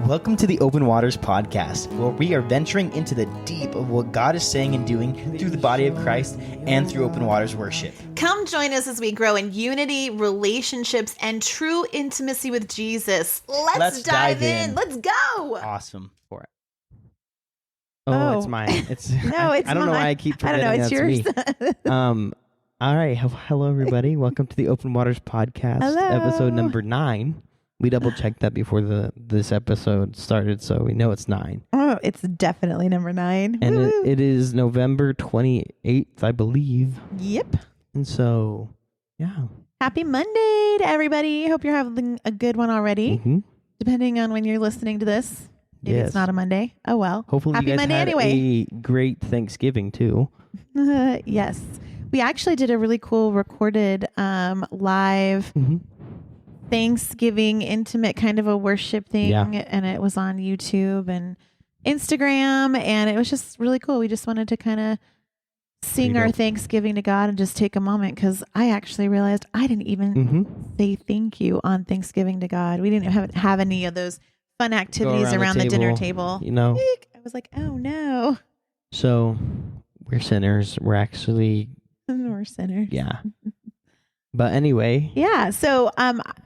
Welcome to the Open Waters Podcast, where we are venturing into the deep of what God is saying and doing through the body of Christ and through Open Waters worship. Come join us as we grow in unity, relationships, and true intimacy with Jesus. Let's dive in. Let's go. Awesome for it. Oh, It's mine. It's No, it's I don't know mine. why I keep I don't forgetting know. It's that's yours. me. All right. Hello, everybody. Welcome to the Open Waters Podcast, Hello. episode number 9. We double checked that before this episode started, so we know it's 9. Oh, it's definitely number 9. And Woo. it is November 28th, I believe. Yep. And so, yeah. Happy Monday to everybody. Hope you're having a good one already. Mm-hmm. Depending on when you're listening to this. Maybe Yes. it's not a Monday. Oh, well. Hopefully Happy you guys Monday had anyway. a great Thanksgiving, too. Yes. We actually did a really cool recorded live Mm-hmm. Thanksgiving intimate kind of a worship thing. Yeah. And it was on YouTube and Instagram. And it was just really cool. We just wanted to kind of sing Pretty our dope. Thanksgiving to God and just take a moment, because I actually realized I didn't even Mm-hmm. say thank you on Thanksgiving to God. We didn't have any of those fun activities around around the the dinner table, table. You know, Eek. I was like, oh no. so we're sinners. We're actually, We're sinners. yeah. But anyway. Yeah. So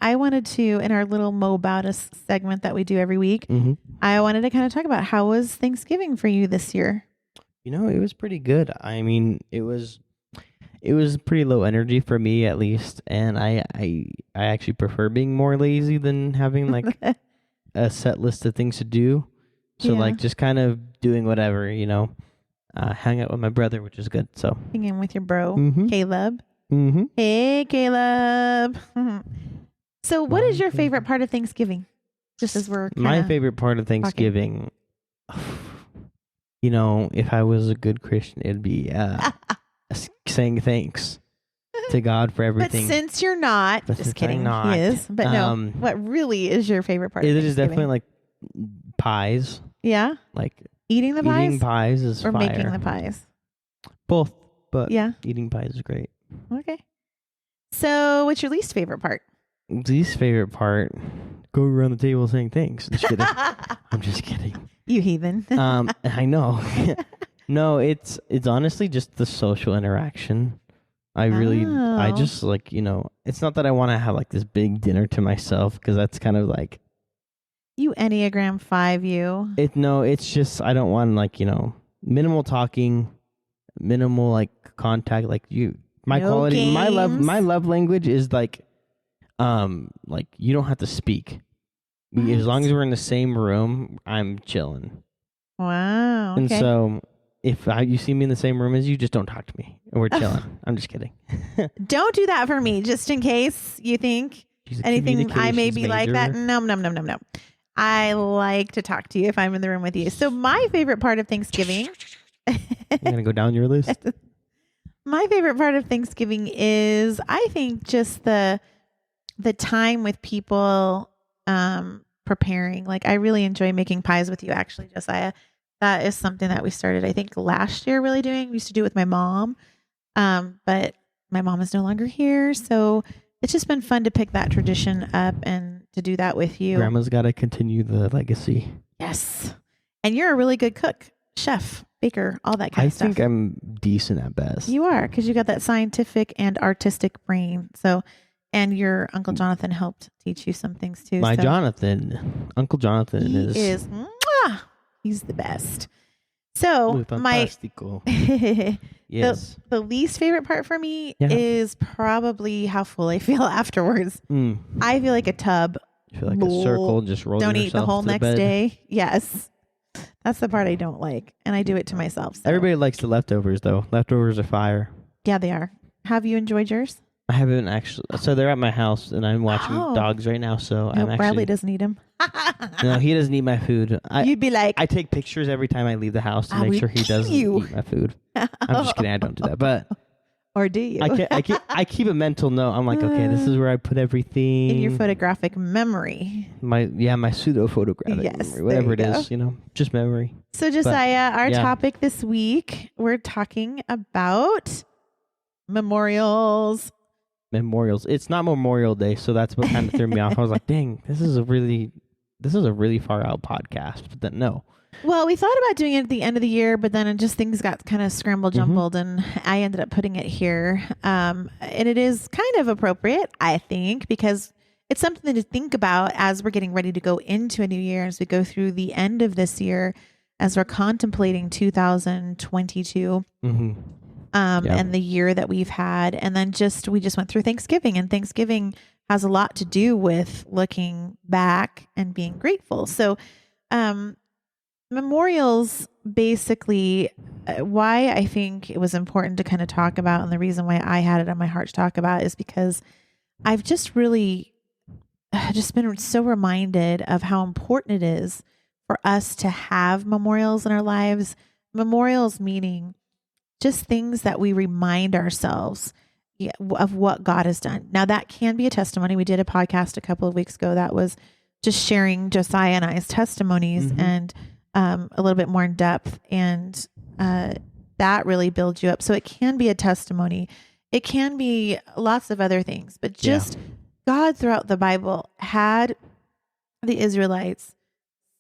I wanted to, in our little Mo About Us segment that we do every week, Mm-hmm. I wanted to kind of talk about how was Thanksgiving for you this year? You know, it was pretty good. I mean, it was pretty low energy for me, at least, and I actually prefer being more lazy than having like a set list of things to do. So Yeah. like just kind of doing whatever, you know. Hang out with my brother, which is good. So. Hanging with your bro, Mm-hmm. Caleb. Mm-hmm. Hey, Caleb. So what is your favorite part of Thanksgiving? Just as we're My kinda- favorite part of Thanksgiving, you know, if I was a good Christian, it'd be saying thanks to God for But everything. since you're not, But just since I'm kidding, not, he is. But no, what really is your favorite part? It of is Thanksgiving? definitely like pies. Yeah, Like eating the pies eating pies is or fire. making the pies. Both, but Yeah. eating pies is great. Okay. So, what's your least favorite part? Least favorite part, going around the table saying thanks. Just kidding. I'm just kidding. You heathen. I know. No, it's honestly just the social interaction. I Oh. just like, you know, it's not that I want to have like this big dinner to myself, because that's kind of like You Enneagram 5, you. it's just I don't want like, you know, minimal talking, minimal like contact, like my No quality, my games. love language is like you don't have to speak. As long as we're in the same room, I'm chilling. Wow. And Okay. so if you see me in the same room as you, just don't talk to me. And we're chilling. I'm just kidding. Don't do that for me, just in case you think She's a anything I may communications be like that. major. No. I like to talk to you if I'm in the room with you. So my favorite part of Thanksgiving, You're going to go down your list? my favorite part of Thanksgiving is, I think, just the time with people preparing. Like, I really enjoy making pies with you, actually, Josiah. That is something that we started, I think, last year really doing. We used to do it with my mom. But my mom is no longer here. So it's just been fun to pick that tradition up and to do that with you. Grandma's got to continue the legacy. Yes. And you're a really good cook, chef, baker, all that kind I of stuff. think I'm decent at best. You are, because you got that scientific and artistic brain. So, and your Uncle Jonathan helped teach you some things too. My so Uncle Jonathan he is is mwah, he's the best. So muy my fantástico. Yes. the least favorite part for me Yeah. is probably how full I feel afterwards. Mm. I feel like a tub. I feel like a circle just rolling Don't eat the yourself whole to next bed. day. Yes. That's the part I don't like. And I do it to myself. So. Everybody likes the leftovers, though. Leftovers are fire. Yeah, they are. Have you enjoyed yours? I haven't actually. So they're at my house, and I'm watching Oh. dogs right now. So No, I'm actually. Bradley doesn't eat them. No, he doesn't eat my food. You'd be like, I take pictures every time I leave the house to I make will sure he kill doesn't you. eat my food. I'm just kidding. I don't do that, but or do you? I keep a mental note. I'm like, okay, this is where I put everything in your photographic memory. My pseudo photographic Yes, memory, whatever it there you is, you know, just memory. So Josiah, our yeah. topic this week, we're talking about memorials. Memorials. It's not Memorial Day, so that's what kind of threw me off. I was like, dang, this is a really this is a really far out podcast, but then no. Well, we thought about doing it at the end of the year, but then things got kind of scrambled, jumbled, and I ended up putting it here. And it is kind of appropriate, I think, because it's something to think about as we're getting ready to go into a new year, as we go through the end of this year, as we're contemplating 2022. And the year that we've had. And then we just went through Thanksgiving, and Thanksgiving has a lot to do with looking back and being grateful. So, memorials, basically, why I think it was important to kind of talk about, and the reason why I had it on my heart to talk about, is because I've just really been so reminded of how important it is for us to have memorials in our lives. Memorials meaning just things that we remind ourselves of what God has done. Now, that can be a testimony. We did a podcast a couple of weeks ago that was just sharing Josiah and I's testimonies and a little bit more in depth. And that really builds you up. So it can be a testimony. It can be lots of other things, but just God throughout the Bible had the Israelites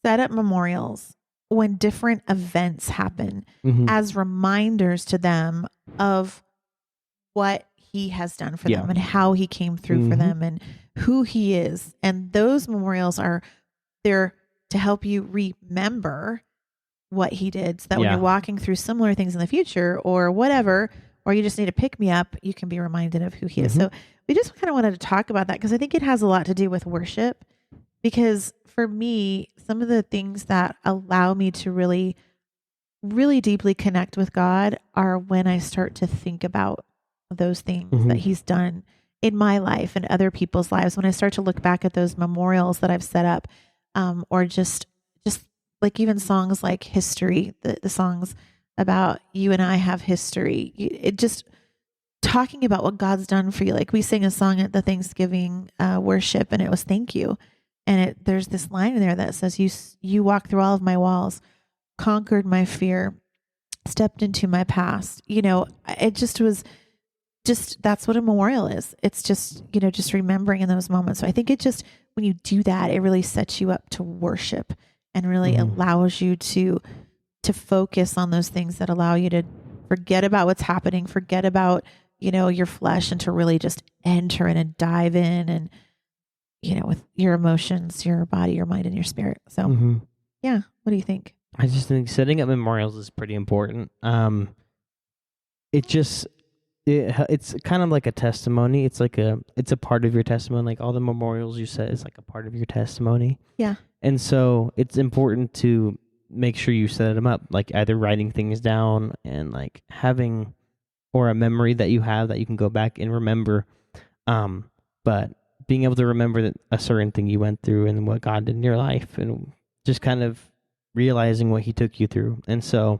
set up memorials when different events happen as reminders to them of what he has done for them and how he came through for them and who he is. And those memorials are there to help you remember what he did, so that when you're walking through similar things in the future or whatever, or you just need to pick me up, you can be reminded of who he is. So we just kind of wanted to talk about that, because I think it has a lot to do with worship. Because for me, some of the things that allow me to really, really deeply connect with God are when I start to think about those things that he's done in my life and other people's lives. When I start to look back at those memorials that I've set up, or just like even songs like History, the songs about you and I have history. It just talking about what God's done for you. Like we sang a song at the Thanksgiving worship, and it was thank you. And there's this line in there that says, you walked through all of my walls, conquered my fear, stepped into my past. It just was that's what a memorial is. It's just, just remembering in those moments. So I think when you do that, it really sets you up to worship and really allows you to focus on those things that allow you to forget about what's happening, forget about, your flesh, and to really just enter in and dive in and, with your emotions, your body, your mind, and your spirit. So yeah. What do you think? I just think setting up memorials is pretty important. It's kind of like a testimony. It's a part of your testimony. Like all the memorials you set is like a part of your testimony. Yeah. And so it's important to make sure you set them up, like either writing things down and like having, or a memory that you have that you can go back and remember. But being able to remember that a certain thing you went through and what God did in your life, and just kind of realizing what he took you through. And so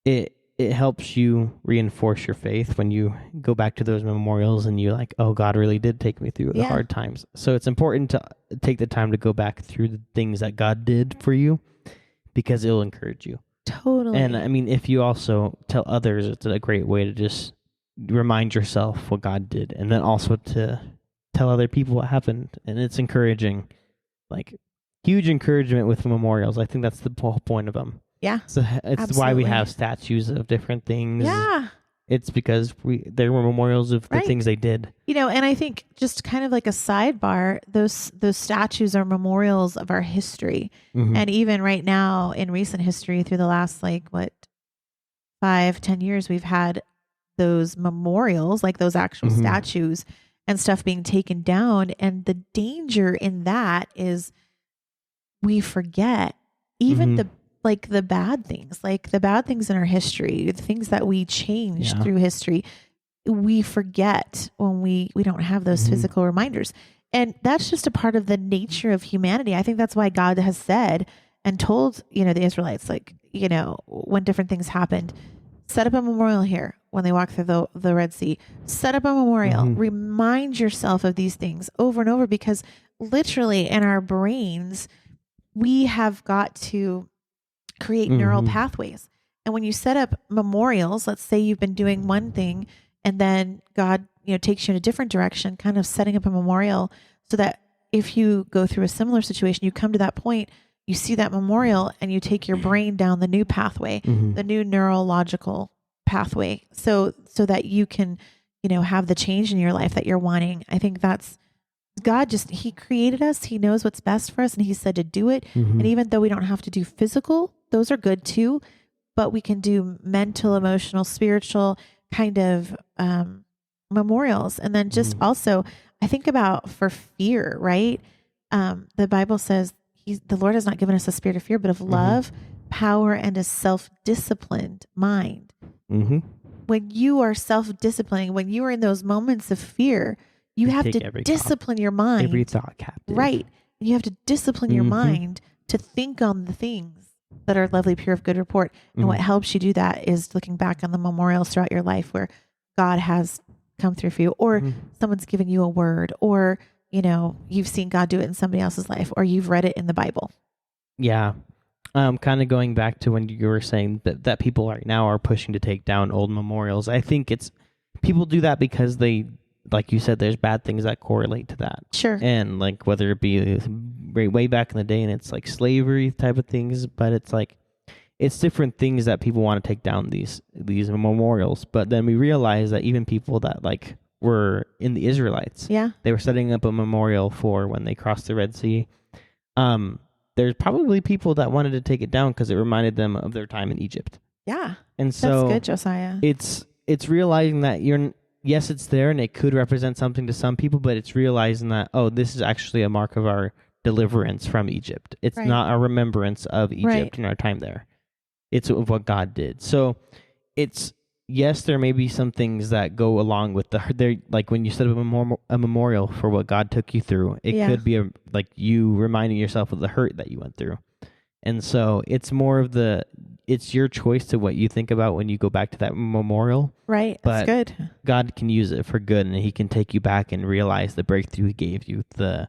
it helps you reinforce your faith when you go back to those memorials and you're like, oh, God really did take me through the hard times. So it's important to take the time to go back through the things that God did for you, because it'll encourage you. Totally. And I mean, if you also tell others, it's a great way to just remind yourself what God did, and then also to tell other people what happened. And it's encouraging, like huge encouragement with memorials. I think that's the whole point of them. Yeah. So it's absolutely. why we have statues of different things. Yeah. It's because there were memorials of the things they did. And I think just kind of like a sidebar, those statues are memorials of our history. And even right now in recent history, through the last 5-10 years, we've had those memorials, like those actual statues and stuff being taken down. And the danger in that is we forget even the bad things, like the bad things in our history, the things that we changed through history, we forget when we don't have those physical reminders. And that's just a part of the nature of humanity. I think that's why God has said and told, the Israelites, when different things happened, set up a memorial here when they walk through the Red Sea, set up a memorial, remind yourself of these things over and over, because literally in our brains, we have got to create neural pathways. And when you set up memorials, let's say you've been doing one thing and then God, takes you in a different direction, kind of setting up a memorial so that if you go through a similar situation, you come to that point, you see that memorial, and you take your brain down the new pathway, the new neurological pathway, so that you can, have the change in your life that you're wanting. I think that's God. He created us. He knows what's best for us, and he said to do it. And even though we don't have to do physical, those are good too, but we can do mental, emotional, spiritual kind of memorials. And then just also, I think about for fear, right? The Bible says the Lord has not given us a spirit of fear, but of love, power, and a self-disciplined mind. When you are self-disciplining, when you are in those moments of fear, you have to discipline your mind. Every thought captive. Right. You have to discipline your mind to think on the things that are lovely, pure, of good report. And what helps you do that is looking back on the memorials throughout your life where God has come through for you, or someone's given you a word, or, you've seen God do it in somebody else's life, or you've read it in the Bible. Yeah. Kind of going back to when you were saying that people right now are pushing to take down old memorials. I think people do that because they, like you said, there's bad things that correlate to that. Sure. And like whether it be way back in the day and it's like slavery type of things, but it's different things that people want to take down these memorials. But then we realize that even people that like were in the Israelites, they were setting up a memorial for when they crossed the Red Sea. There's probably people that wanted to take it down because it reminded them of their time in Egypt. Yeah. And so that's good, Josiah. It's realizing that yes, it's there and it could represent something to some people, but it's realizing that, this is actually a mark of our deliverance from Egypt. It's not a remembrance of Egypt and our time there. It's of what God did. So yes, there may be some things that go along with like when you set up a memorial for what God took you through, it could be like you reminding yourself of the hurt that you went through. And so it's more of it's your choice to what you think about when you go back to that memorial. Right. But that's good. God can use it for good, and he can take you back and realize the breakthrough he gave you, the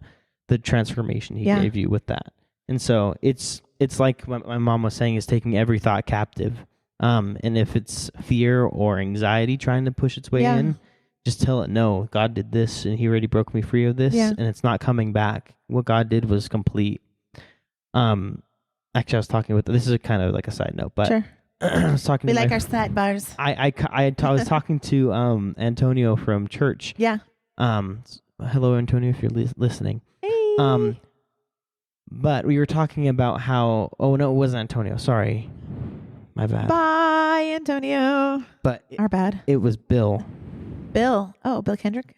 transformation he gave you with that. And so it's like what my mom was saying, is taking every thought captive. And if it's fear or anxiety trying to push its way in, just tell it, no, God did this and he already broke me free of this, and it's not coming back. What God did was complete. Actually, I was talking this is a kind of like a side note, but sure. I was talking we to like our sidebars. I was talking to Antonio from church. Yeah. Hello, Antonio, if you're listening. Hey. But we were talking about how, oh no, it wasn't Antonio. Sorry. My bad. Bye, Antonio. But our bad. It was Bill. Bill. Oh, Bill Kendrick.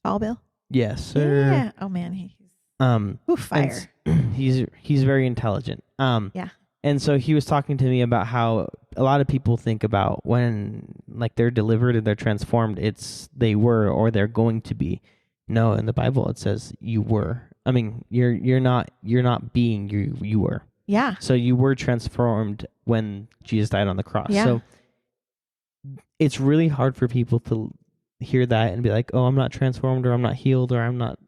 All Bill. Yes, sir. Yeah. Oh man, he's fire. He's very intelligent. Yeah. And so he was talking to me about how a lot of people think about when like they're delivered and they're transformed, it's they were or they're going to be. No, in the Bible it says you were. I mean, you're not being, you were. Yeah. So you were transformed when Jesus died on the cross. Yeah. So it's really hard for people to hear that and be like, "Oh, I'm not transformed, or I'm not healed, or I'm not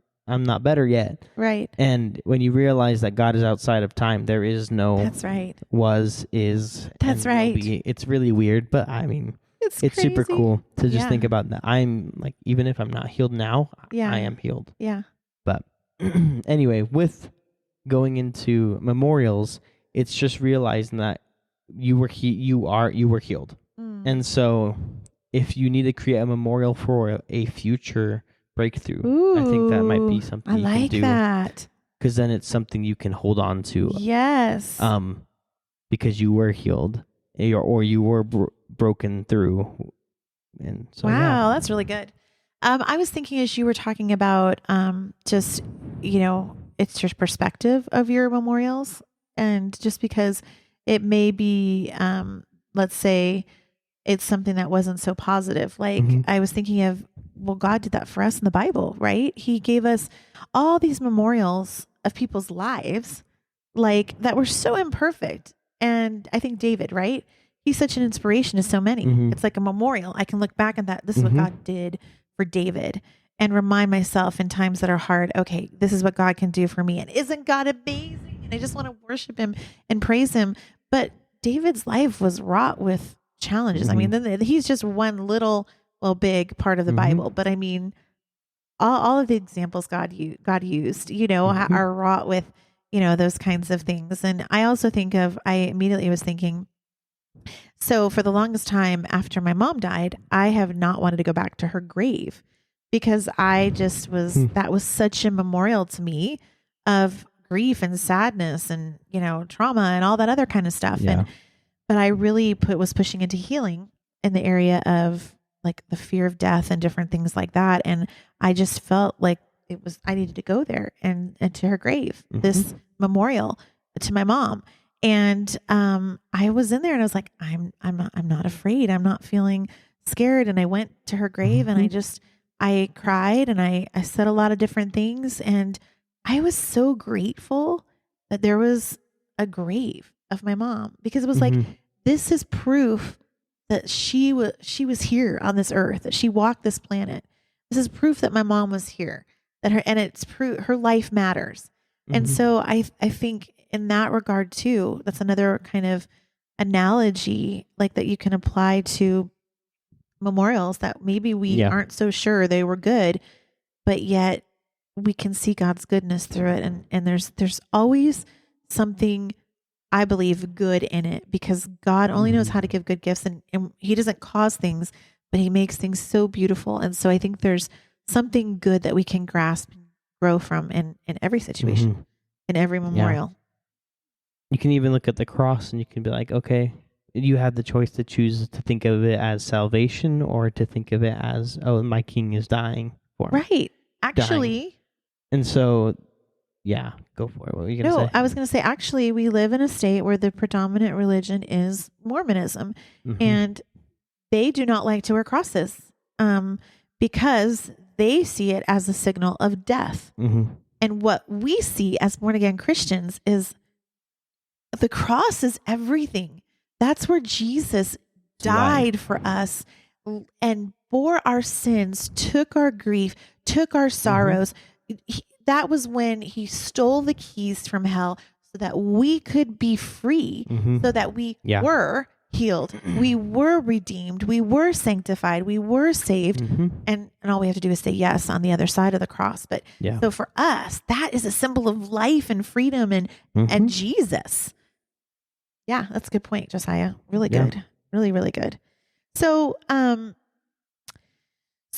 better yet." Right. And when you realize that God is outside of time, there is no That's right. Was, is. That's right. Be. It's really weird, but I mean, it's super cool to just think about that. I'm like, even if I'm not healed now, I am healed. Yeah. But anyway, with going into memorials, it's just realizing that you were healed. And so if you need to create a memorial for a future breakthrough, I think that might be something you can do. That. Because then it's something you can hold on to. Yes. Because you were healed or you were broken through. And so, wow, that's really good. I was thinking as you were talking about just, it's your perspective of your memorials. And just because it may be, let's say it's something that wasn't so positive. Like I was thinking of, well, God did that for us in the Bible, right? He gave us all these memorials of people's lives, like that were so imperfect. And I think David, right? He's such an inspiration to so many. It's like a memorial. I can look back at that. This is what God did for David and remind myself in times that are hard. Okay, this is what God can do for me. And isn't God amazing? And I just want to worship him and praise him. But David's life was wrought with challenges. I mean, he's just one big part of the Bible. But I mean, all of the examples God used, are wrought with, those kinds of things. And I also I immediately was thinking, so for the longest time after my mom died, I have not wanted to go back to her grave because I just that was such a memorial to me of grief and sadness and, trauma and all that other kind of stuff. Yeah. But I really was pushing into healing in the area of like the fear of death and different things like that. And I just felt like I needed to go there and to her grave, this memorial to my mom. And I was in there and I was like, I'm not afraid. I'm not feeling scared. And I went to her grave and I cried and I said a lot of different things. And I was so grateful that there was a grave of my mom, because it was like, this is proof that she was here on this earth, that she walked this planet. This is proof that my mom was here, it's proof her life matters. And so I think in that regard too, that's another kind of analogy like that you can apply to memorials, that maybe we aren't so sure they were good, but yet we can see God's goodness through it. And there's always something, I believe, good in it, because God only knows how to give good gifts, and he doesn't cause things, but he makes things so beautiful. And so I think there's something good that we can grasp and grow from in every situation, in every memorial. You can even look at the cross and you can be like, okay, you have the choice to choose to think of it as salvation or to think of it as, oh, my king is dying for me. Right. Actually. Dying. And so, yeah, go for it. What were you going to say? I was going to say, actually, we live in a state where the predominant religion is Mormonism, and they do not like to wear crosses because they see it as a signal of death. And what we see as born again Christians is the cross is everything. That's where Jesus died for us and bore our sins, took our grief, took our sorrows. That was when he stole the keys from hell so that we could be free, so that we were healed, we were redeemed, we were sanctified, we were saved. And all we have to do is say yes on the other side of the cross. But so for us, that is a symbol of life and freedom and Jesus. Yeah, that's a good point, Josiah. Really good. Really, really good. So,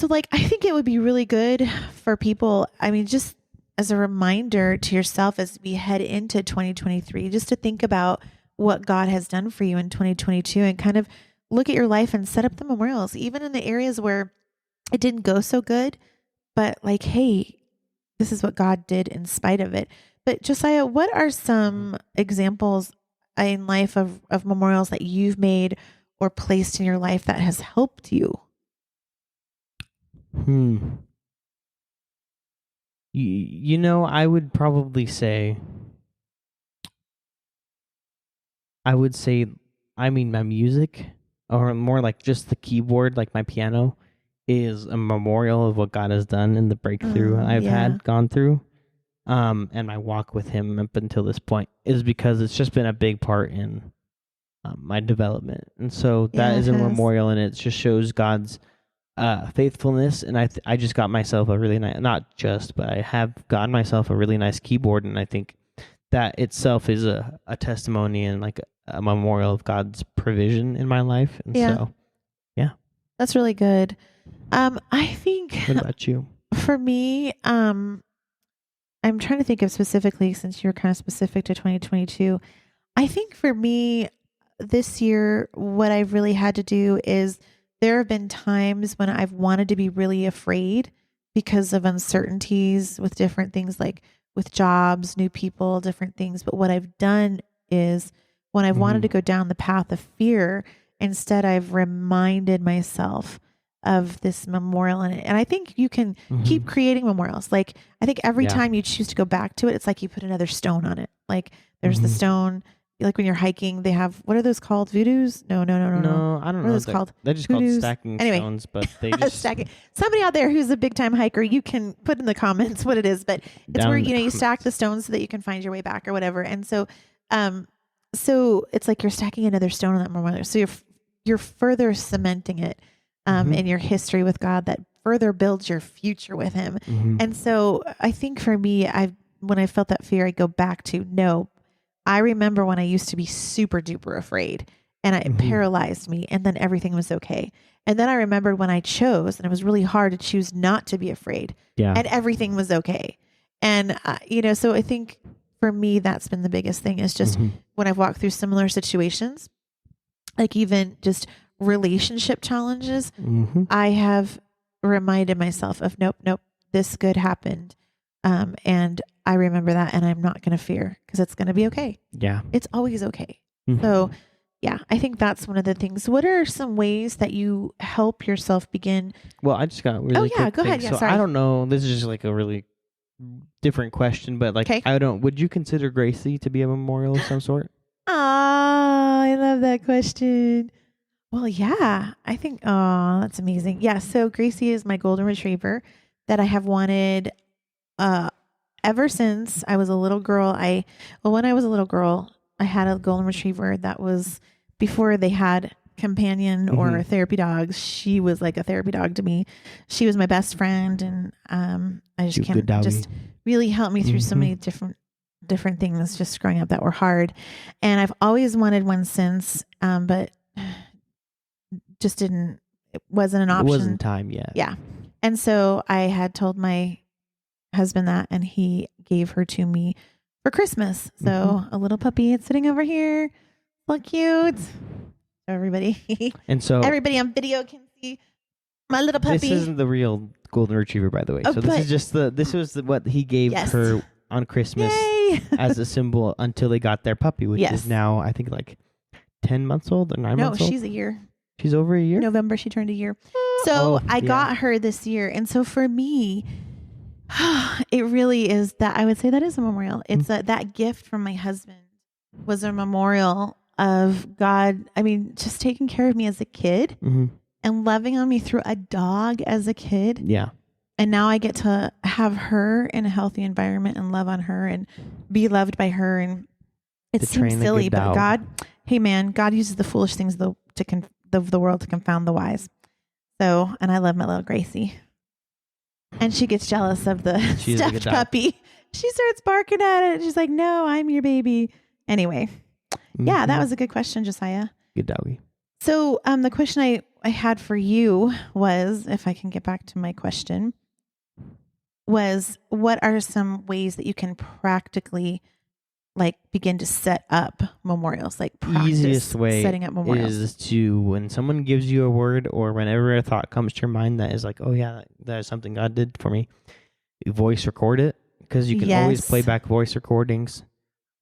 like, I think it would be really good for people, I mean, just as a reminder to yourself as we head into 2023, just to think about what God has done for you in 2022 and kind of look at your life and set up the memorials, even in the areas where it didn't go so good, but like, hey, this is what God did in spite of it. But Josiah, what are some examples in life of memorials that you've made or placed in your life that has helped you? I would probably say, my music, or more like just the keyboard, like my piano, is a memorial of what God has done and the breakthrough I've gone through. And my walk with him up until this point is because it's just been a big part in my development. And so that is a memorial, and it just shows God's faithfulness. And I just got myself a really nice, not just, but I have gotten myself a really nice keyboard. And I think that itself is a testimony and like a memorial of God's provision in my life. And so, that's really good. I think, what about you? For me, I'm trying to think of specifically, since you're kind of specific to 2022. I think for me this year, what I've really had to do is there have been times when I've wanted to be really afraid because of uncertainties with different things, like with jobs, new people, different things. But what I've done is when I've wanted to go down the path of fear, instead I've reminded myself of this memorial in it. And I think you can keep creating memorials. Like, I think every time you choose to go back to it, it's like you put another stone on it. Like there's the stone, like when you're hiking, they have, what are those called? Voodoos? No. I don't know. What are those called? They're just Voodoos? called stacking stones, but they just stacking. Somebody out there who's a big time hiker, you can put in the comments what it is, but it's where, you stack the stones so that you can find your way back or whatever. And so, so it's like you're stacking another stone on that memorial. So you're further cementing it in your history with God, that further builds your future with him. Mm-hmm. And so I think for me, when I felt that fear, I go back to, no, I remember when I used to be super duper afraid and it paralyzed me, and then everything was okay. And then I remembered when I chose, and it was really hard to choose not to be afraid, and everything was okay. And, so I think for me, that's been the biggest thing is just when I've walked through similar situations, like even just relationship challenges, I have reminded myself of, nope, this good happened. And I remember that, and I'm not going to fear because it's going to be okay. Yeah. It's always okay. So yeah, I think that's one of the things. What are some ways that you help yourself begin? Well, I just got really quick go thing. ahead. Yeah, so sorry. I don't know. This is just like a really different question, but like, Okay. would you consider Gracie to be a memorial of some sort? Oh, I love that question. Well, yeah, I think, that's amazing. Yeah. So Gracie is my golden retriever that I have wanted, ever since I was a little girl. When I was a little girl, I had a golden retriever that was before they had companion or therapy dogs. She was like a therapy dog to me. She was my best friend, and I just can't just really helped me through so many different things just growing up that were hard. And I've always wanted one since, but just it wasn't an option. It wasn't time yet. Yeah. And so I had told my husband that, and he gave her to me for Christmas. So a little puppy, it's sitting over here. So cute. Everybody. And so everybody on video can see my little puppy. This isn't the real golden retriever, by the way. Oh, so this is just what he gave her on Christmas as a symbol until they got their puppy, which is now, I think, like 10 months old or 9 months old. No, she's a year. She's over a year? November, she turned a year. So I got her this year. And so for me, it really is that, I would say that is a memorial. It's that gift from my husband was a memorial of God. I mean, just taking care of me as a kid and loving on me through a dog as a kid. Yeah. And now I get to have her in a healthy environment and love on her and be loved by her. And it seems silly, but God uses the foolish things of the world to confound the wise. So, and I love my little Gracie. And she gets jealous of the stuffed puppy. She starts barking at it. She's like, no, I'm your baby. Anyway. Yeah, that was a good question, Josiah. Good doggy. So the question I had for you was, if I can get back to my question, was what are some ways that you can practically begin to set up memorials, easiest way setting up memorials? Is to, when someone gives you a word or whenever a thought comes to your mind that is like, oh yeah, that is something God did for me, voice record it, because you can always play back voice recordings.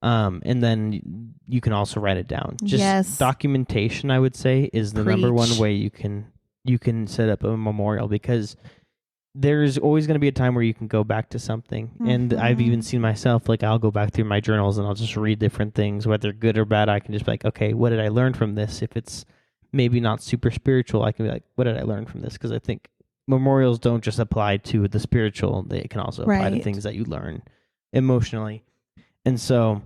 And then you can also write it down. Just documentation, I would say, is the number one way you can set up a memorial, because there's always going to be a time where you can go back to something. And I've even seen myself, I'll go back through my journals and I'll just read different things, whether good or bad. I can just be like, okay, what did I learn from this? If it's maybe not super spiritual, I can be like, what did I learn from this? Because I think memorials don't just apply to the spiritual. They can also apply to things that you learn emotionally. And so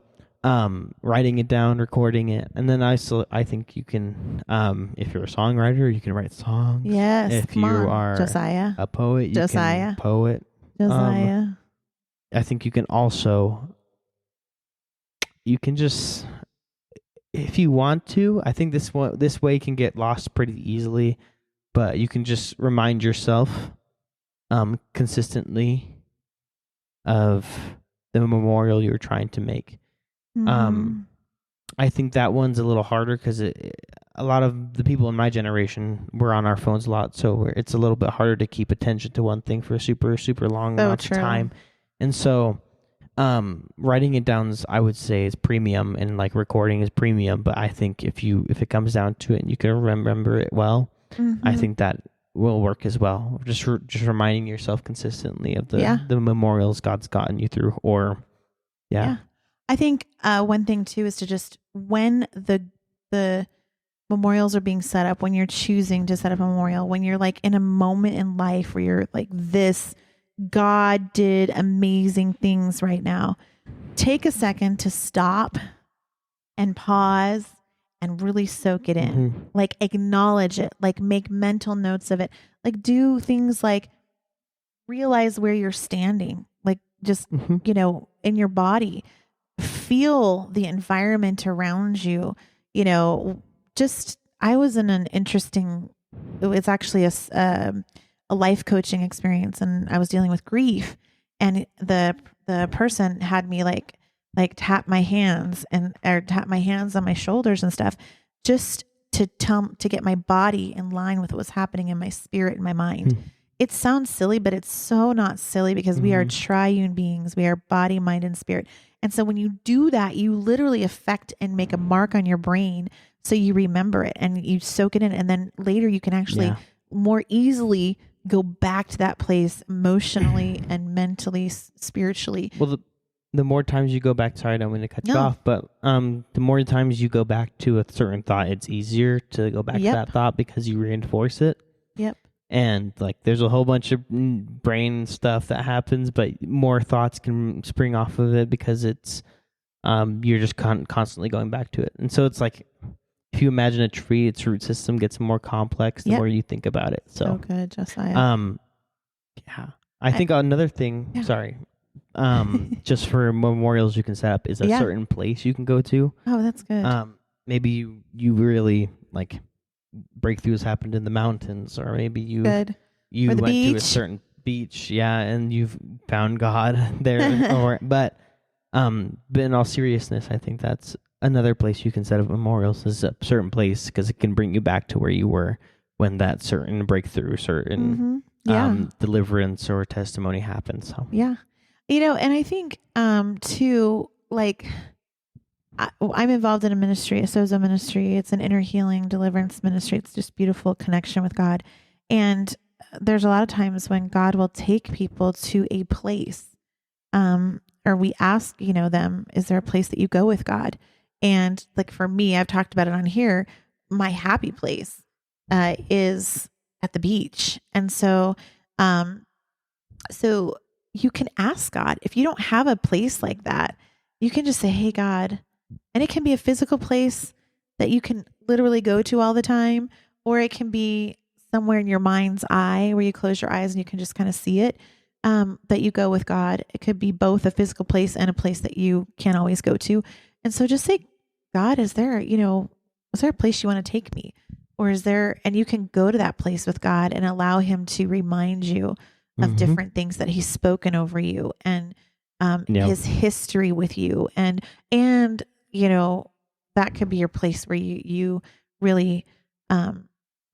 writing it down, recording it, and then I think you can, if you're a songwriter, you can write songs. Yes. If you are Josiah, a poet, you can poet. Josiah. I think you can also, just, if you want to, I think this way can get lost pretty easily, but you can just remind yourself consistently of the memorial you're trying to make. I think that one's a little harder because a lot of the people in my generation were on our phones a lot, so it's a little bit harder to keep attention to one thing for a super, super long amount of time. And so writing it down, I would say, is premium, and recording is premium. But I think if it comes down to it and you can remember it well, I think that will work as well. Just reminding yourself consistently of the memorials God's gotten you through, Yeah. I think one thing too is to just, when the memorials are being set up, when you're choosing to set up a memorial, when you're in a moment in life where you're this, God did amazing things right now, take a second to stop and pause and really soak it in. Acknowledge it, make mental notes of it. Like do things like realize where you're standing, like just, you know, in your body, feel the environment around you, you know, just, I was in an interesting, it's actually a life coaching experience, and I was dealing with grief, and the person had me like tap my hands or tap my hands on my shoulders and stuff, just to get my body in line with what was happening in my spirit and my mind. It sounds silly, but it's so not silly, because we are triune beings. We are body, mind, and spirit. And so when you do that, you literally affect and make a mark on your brain, so you remember it and you soak it in. And then later you can actually more easily go back to that place emotionally and mentally, spiritually. Well, the more times you go back, sorry, I don't mean to cut you off, but the more times you go back to a certain thought, it's easier to go back to that thought because you reinforce it. Yep. And like, there's a whole bunch of brain stuff that happens, but more thoughts can spring off of it because it's, you're just constantly going back to it. And so it's like, if you imagine a tree, its root system gets more complex the more you think about it. So good, Josiah. Yeah. I think another thing, sorry, just for memorials you can set up is a certain place you can go to. Oh, that's good. Maybe you really like breakthroughs happened in the mountains, or maybe you went to a certain beach, and you've found God there. But in all seriousness, I think that's another place you can set up memorials, is a certain place, because it can bring you back to where you were when that certain breakthrough, certain deliverance or testimony happened. So you know, and I think too, like, I'm involved in a ministry, a Sozo ministry. It's an inner healing deliverance ministry. It's just beautiful connection with God. And there's a lot of times when God will take people to a place, or we ask, you know, them, is there a place that you go with God? And like for me, I've talked about it on here, my happy place is at the beach. And so, so you can ask God, if you don't have a place like that, you can just say, hey, God. And it can be a physical place that you can literally go to all the time, or it can be somewhere in your mind's eye where you close your eyes and you can just kind of see it, that you go with God. It could be both a physical place and a place that you can't always go to. And so just say, God, is there a place you want to take me? Or is there, and you can go to that place with God and allow him to remind you of different things that he's spoken over you, and his history with you. And, you know, that could be your place where you really are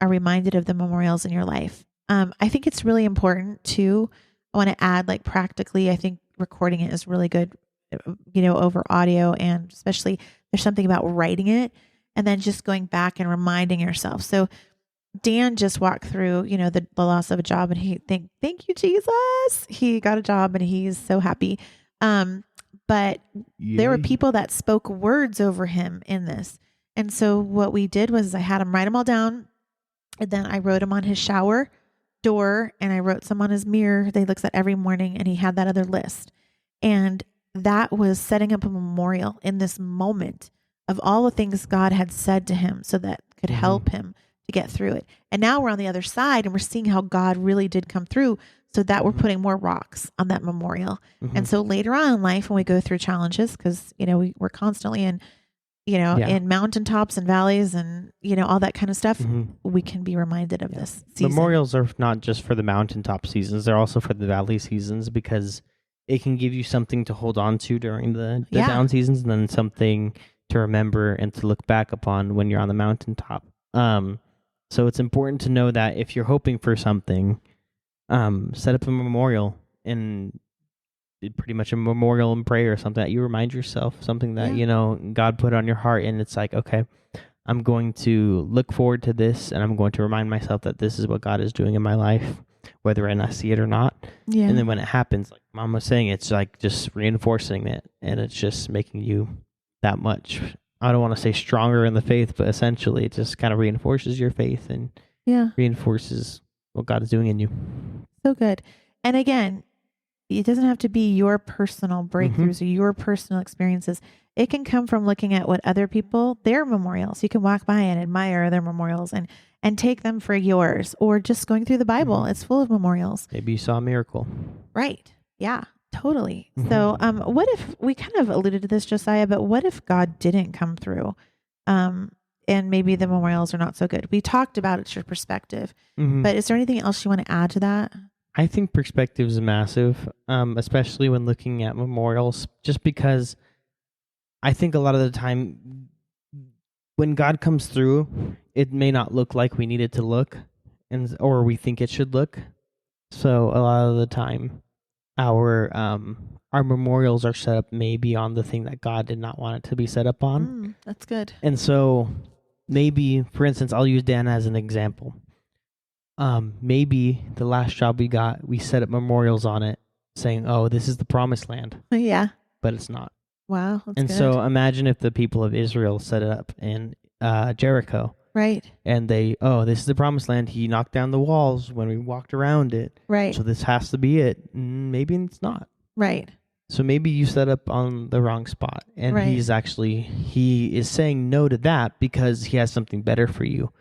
reminded of the memorials in your life. I think it's really important too. I want to add, like, practically, I think recording it is really good, you know, over audio, and especially there's something about writing it and then just going back and reminding yourself. So Dan just walked through, you know, the loss of a job, and he thank you, Jesus. He got a job and he's so happy. But there were people that spoke words over him in this. And so what we did was I had him write them all down, and then I wrote them on his shower door, and I wrote some on his mirror that he looks at every morning, and he had that other list. And that was setting up a memorial in this moment of all the things God had said to him so that could help him to get through it. And now we're on the other side, and we're seeing how God really did come through, so that we're putting more rocks on that memorial. And so later on in life, when we go through challenges, because, you know, we're constantly in, you know, in mountaintops and valleys and, you know, all that kind of stuff, we can be reminded of this season. Memorials are not just for the mountaintop seasons, they're also for the valley seasons, because it can give you something to hold on to during the down seasons, and then something to remember and to look back upon when you're on the mountaintop. So it's important to know that if you're hoping for something, set up a memorial, and pretty much a memorial and prayer or something that you remind yourself, something that, you know, God put on your heart. And it's like, okay, I'm going to look forward to this, and I'm going to remind myself that this is what God is doing in my life, whether I see it or not. And then when it happens, like Mom was saying, it's like just reinforcing it, and it's just making you that much, I don't want to say stronger in the faith, but essentially it just kind of reinforces your faith and reinforces what God is doing in you. So good. And again, it doesn't have to be your personal breakthroughs or your personal experiences. It can come from looking at what other people, their memorials. You can walk by and admire their memorials and take them for yours, or just going through the Bible. It's full of memorials. Maybe you saw a miracle. Right. Yeah, totally. So what if, we kind of alluded to this, Josiah, but what if God didn't come through? And maybe the memorials are not so good. We talked about it's your perspective, but is there anything else you want to add to that? I think perspective is massive, especially when looking at memorials, just because I think a lot of the time when God comes through, it may not look like we need it to look, or we think it should look. So a lot of the time, our memorials are set up maybe on the thing that God did not want it to be set up on. That's good. And so maybe, for instance, I'll use Dan as an example. Maybe the last job we got, we set up memorials on it saying, oh, this is the promised land. Yeah. But it's not. Wow. That's and good. So imagine if the people of Israel set it up in Jericho. Right. And this is the promised land. He knocked down the walls when we walked around it. Right. So this has to be it. Maybe it's not. Right. So maybe you set up on the wrong spot. And Right. he is saying no to that because he has something better for you.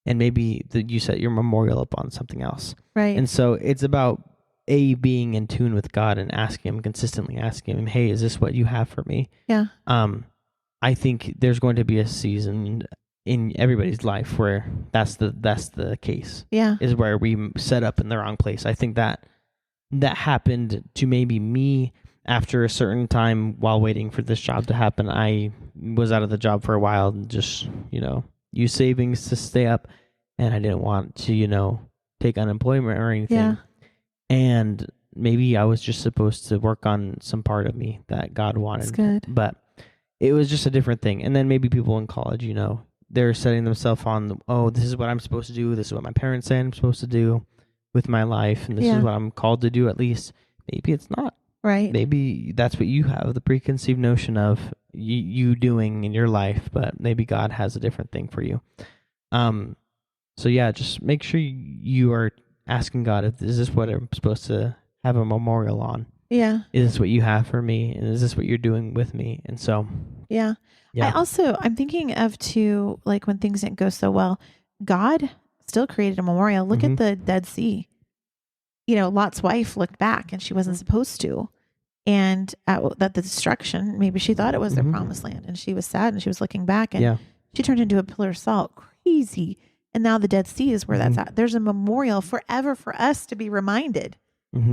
And maybe you set your memorial up on something else. Right. And so it's about being in tune with God and consistently asking him, hey, is this what you have for me? Yeah. I think there's going to be a season in everybody's life where that's the case. Yeah. Is where we set up in the wrong place. I think that happened to maybe me after a certain time while waiting for this job to happen. I was out of the job for a while and just, use savings to stay up, and I didn't want to, take unemployment or anything. Yeah. And maybe I was just supposed to work on some part of me that God wanted. That's good. But it was just a different thing. And then maybe people in college, they're setting themselves on, this is what I'm supposed to do. This is what my parents say I'm supposed to do with my life. And this is what I'm called to do, at least. Maybe it's not. Right. Maybe that's what you have, the preconceived notion of you doing in your life, but maybe God has a different thing for you. So yeah, just make sure you are asking God, is this what I'm supposed to have a memorial on? Yeah. Is this what you have for me? And is this what you're doing with me? And so, yeah. I'm thinking of too, like when things didn't go so well, God still created a memorial. Look at the Dead Sea. Lot's wife looked back and she wasn't supposed to. And at the destruction, maybe she thought it was their promised land, and she was sad and she was looking back, and she turned into a pillar of salt. Crazy. And now the Dead Sea is where that's at. There's a memorial forever for us to be reminded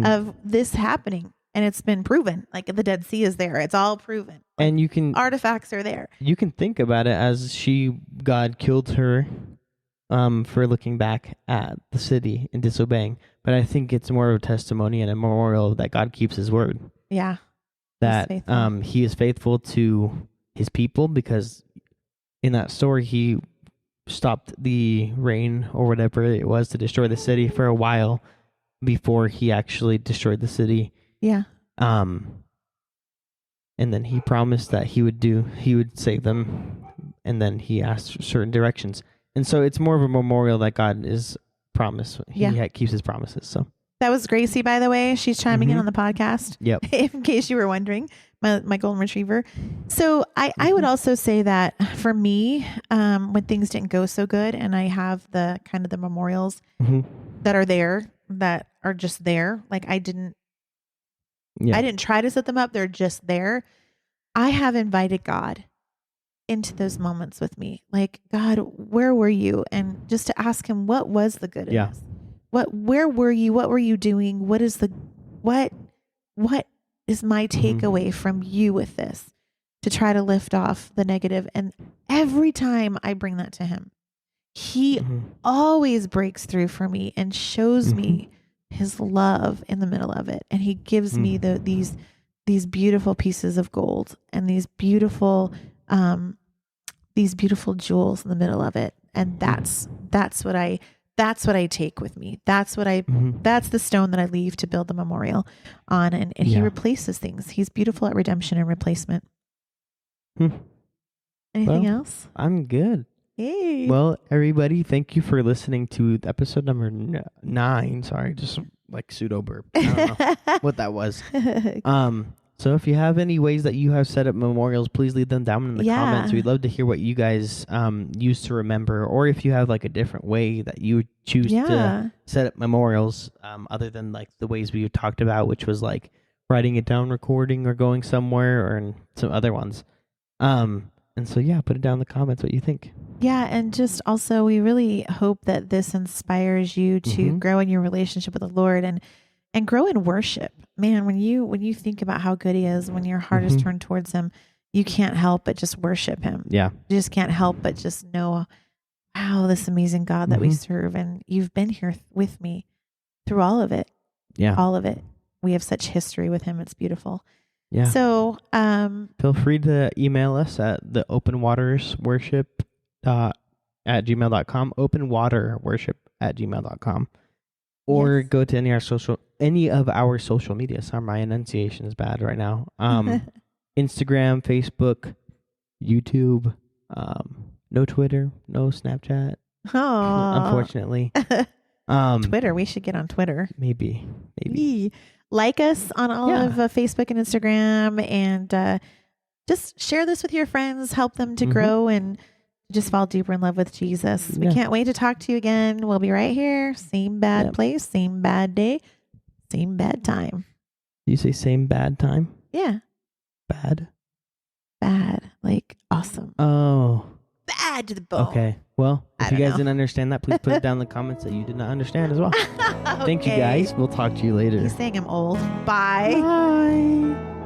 of this happening. And it's been proven. Like the Dead Sea is there. It's all proven. And artifacts are there. You can think about it as God killed her for looking back at the city and disobeying. But I think it's more of a testimony and a memorial that God keeps his word. Yeah. That he is faithful to his people, because in that story he stopped the rain or whatever it was to destroy the city for a while before he actually destroyed the city. Yeah. And then he promised that he would save them, and then he asked for certain directions. And so it's more of a memorial that God is promised. He keeps his promises. So that was Gracie, by the way. She's chiming in on the podcast. Yep. In case you were wondering, my golden retriever. So I would also say that for me, when things didn't go so good, and I have the kind of the memorials that are there, that are just there. Like I didn't try to set them up. They're just there. I have invited God into those moments with me. Like, God, where were you? And just to ask him, what was the good in this? Where were you? What were you doing? What is my takeaway from you with this, to try to lift off the negative? And every time I bring that to him, he always breaks through for me and shows me his love in the middle of it. And he gives me these beautiful pieces of gold and these beautiful jewels in the middle of it. And that's what I take with me. That's the stone that I leave to build the memorial on. And he replaces things. He's beautiful at redemption and replacement. Anything else? I'm good. Hey. Well, everybody, thank you for listening to episode number 9. Sorry, just like pseudo burp. I don't know what that was. So if you have any ways that you have set up memorials, please leave them down in the comments. We'd love to hear what you guys use to remember, or if you have like a different way that you would choose to set up memorials, other than like the ways we talked about, which was like writing it down, recording, or going somewhere, or some other ones. And so, yeah, put it down in the comments what you think. Yeah, and just also, we really hope that this inspires you to grow in your relationship with the Lord and grow in worship. Man, when you think about how good He is, when your heart is turned towards Him, you can't help but just worship Him. Yeah. You just can't help but just know, wow, this amazing God that we serve. And you've been here with me through all of it. Yeah. All of it. We have such history with Him. It's beautiful. Yeah. So, feel free to email us at the openwatersworship at gmail.com, openwaterworship@gmail.com, or go to any of our social media. Sorry, my enunciation is bad right now. Instagram, Facebook, YouTube, no Twitter, no Snapchat. Unfortunately. Twitter. We should get on Twitter. Maybe. Like us on all of Facebook and Instagram, and just share this with your friends. Help them to grow and just fall deeper in love with Jesus. We can't wait to talk to you again. We'll be right here. Same bad place, same bad day, same bad time. You say same bad time? Yeah. Bad? Like awesome. Oh. Bad to the bone. Okay. Well, if you guys didn't understand that, please put it down in the comments that you did not understand as well. Thank you guys. We'll talk to you later. He's saying I'm old. Bye. Bye.